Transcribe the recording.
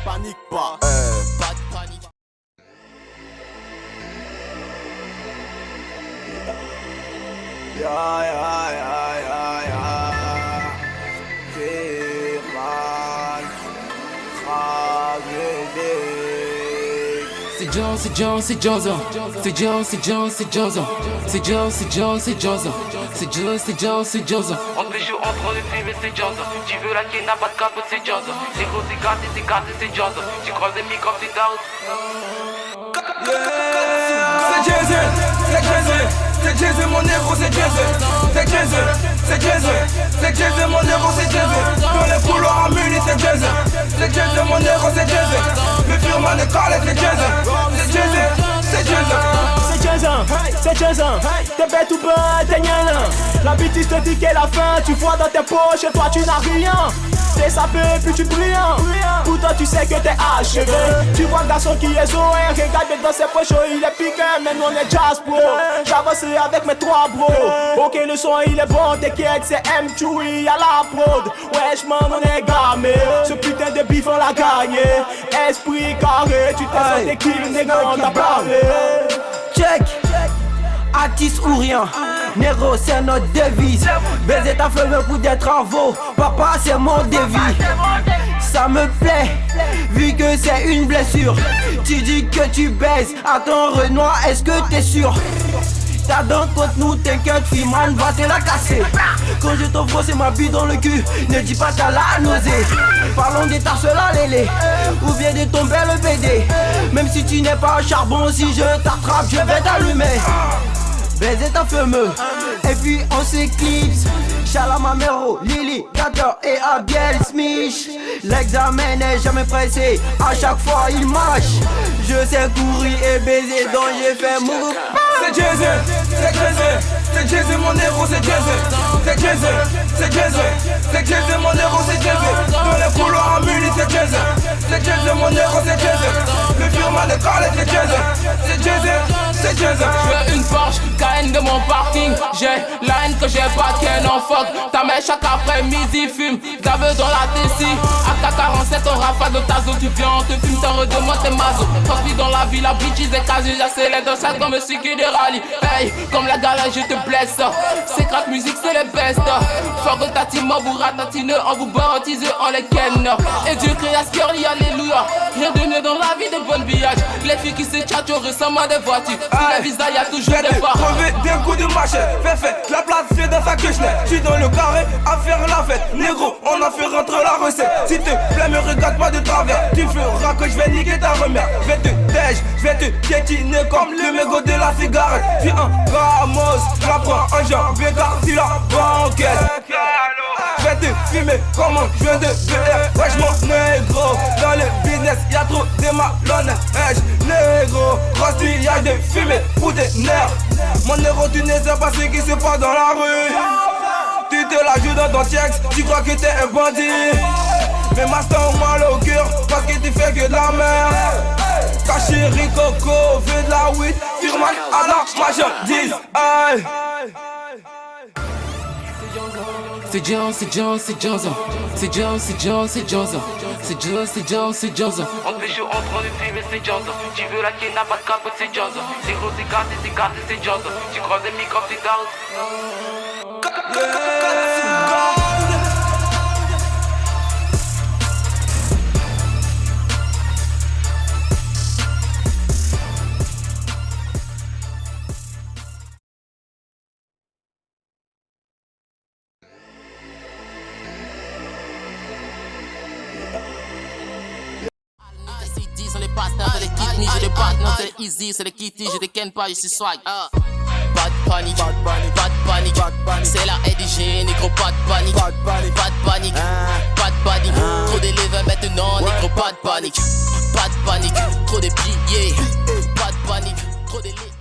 panique pas. Pas de panique. Ya ya ya ya ya. C'est John, c'est John, c'est Johnson. C'est John, c'est John, c'est Johnson. C'est John, c'est John, c'est Johnson. C'est John, c'est John, c'est Johnson. On te joue entre les films et c'est Johnson. Tu veux la qui n'a pas de capote, c'est Johnson. C'est gros, c'est gâté, c'est Johnson. Tu croises des micros, c'est down. C'est Jason, c'est Jason, c'est Jason, mon négro, c'est Jason. C'est Jason, c'est Jason, c'est Jason, mon négro, c'est Jason. Dans les couloirs en muni, c'est Jason. C'est Jason, mon négro, c'est Jason. Le firman de Carlet, c'est Jason. C'est Jason, c'est Jason. C'est Jason, c'est Jason. T'es bête ou bête, t'es nien. La bêtise te dit qu'elle a faim. Tu vois dans tes poches et toi tu n'as rien. T'es sapé puis tu brilles. Pourtant tu sais que t'es achevé. Tu vois le garçon qui est zoé. Regarde bien dans ses poches, il est piqué. Mais nous on est jazz bro. J'avancerai avec mes trois bros. Ok le son il est bon, t'inquiète c'est M2 à la prod. Wesh man on est gamé. Ce putain de bif on l'a gagné. Esprit carré, tu t'es senti kill, négro on t'a parlé. Check, artiste ou rien, négro c'est notre devise. Baiser ta femme pour des travaux, papa c'est mon dévi. Ça me plaît, vu que c'est une blessure. Tu dis que tu baises, attends Renoir, est-ce que t'es sûr? T'as dans contre nous, t'inquiète, Freeman va te la casser. Quand je t'offre c'est ma bille dans le cul, ne dis pas t'as la nausée. Parlons des tasses la lélé, ou bien de ton bel BD. Même si tu n'es pas un charbon, si je t'attrape, je vais t'allumer. Baiser ta femme, et puis on s'éclipse. Chalamamero, Lily, Gator et Abiel Smith. L'examen n'est jamais pressé, à chaque fois il marche. Je sais courir et baiser, donc j'ai fait move. C'est Jason, c'est Jason, c'est Jason, mon héros, c'est Jason. C'est Jason, c'est Jason, c'est Jason, mon héros, c'est Jason. Dans les couloirs en muni, c'est Jason. C'est Jason, mon héros, c'est Jason. Le firman de Carlet, c'est Jason. C'est Jason, c'est Jason. Je veux une Porsche, KN de mon parking. J'ai la haine que j'ai pas qu'un enfant. Ta mère chaque après-midi fume, gave dans la tessie. AK-47 en rafale de tazo, tu viens, on te fume, t'en redemande tes mazos. Transpire dans la ville, la bitch, c'est quasi j'accélère dans ça comme un cycle de rallye. Hey, comme la galère, je te blesse. C'est crack musique, c'est les best. Faut que ta team vous ratatine, on vous baptise, on les ken. Et Dieu crée à ce cœur, alléluia. Rien de mieux dans la vie de bon village. Les filles qui se tchatchent ressemblent à des voitures. Sur les visages, y'a toujours des phares. Crever d'un coup de machette, fait, la place c'est dans sa queue. J'suis dans le carré à faire la fête. Négro, on a fait rentrer la recette. S'il te plaît, me regarde pas de travers. Tu feras que je vais niquer ta remère. J'vais te tèche, j'vais te piétiner comme le mégot de la cigarette. J'suis un Ramos, la prends en jambe, car si la banquette. J'vais te fumer comme un joint de BR. Wesh mon négro, dans le business y'a trop de malhonnêtes. Wesh négro, y'a de fumée pour des nerfs. Mon négro tu ne sais pas ce qui se passe dans la rue. Tu te la joues dans ton texte, tu crois que t'es un bandit. Mais master mal au cœur parce que tu fais que de la merde. Caché Ricoco, veut de la weed, firman à la marchandise. C'est John, c'est John, c'est Johnson. C'est John, c'est John, c'est Johnson. C'est John, c'est John, c'est Johnson. On te joue entre les films et c'est Johnson. Tu veux la qui n'a pas de capote, c'est Johnson. C'est gros, c'est gâté, c'est Johnson. Tu croises des micros, c'est down. C'est les partenaires de l'équipe, ni j'ai des partenaires, c'est easy, c'est les kitty, je dégaine pas, je suis swag. Pas de panique, pas de panique, c'est la EDG, négro, pas de panique, pas de panique, pas de panique, trop d'élèves maintenant, négro, pas de panique, pas de panique, trop de billets, pas de panique, trop d'élèves.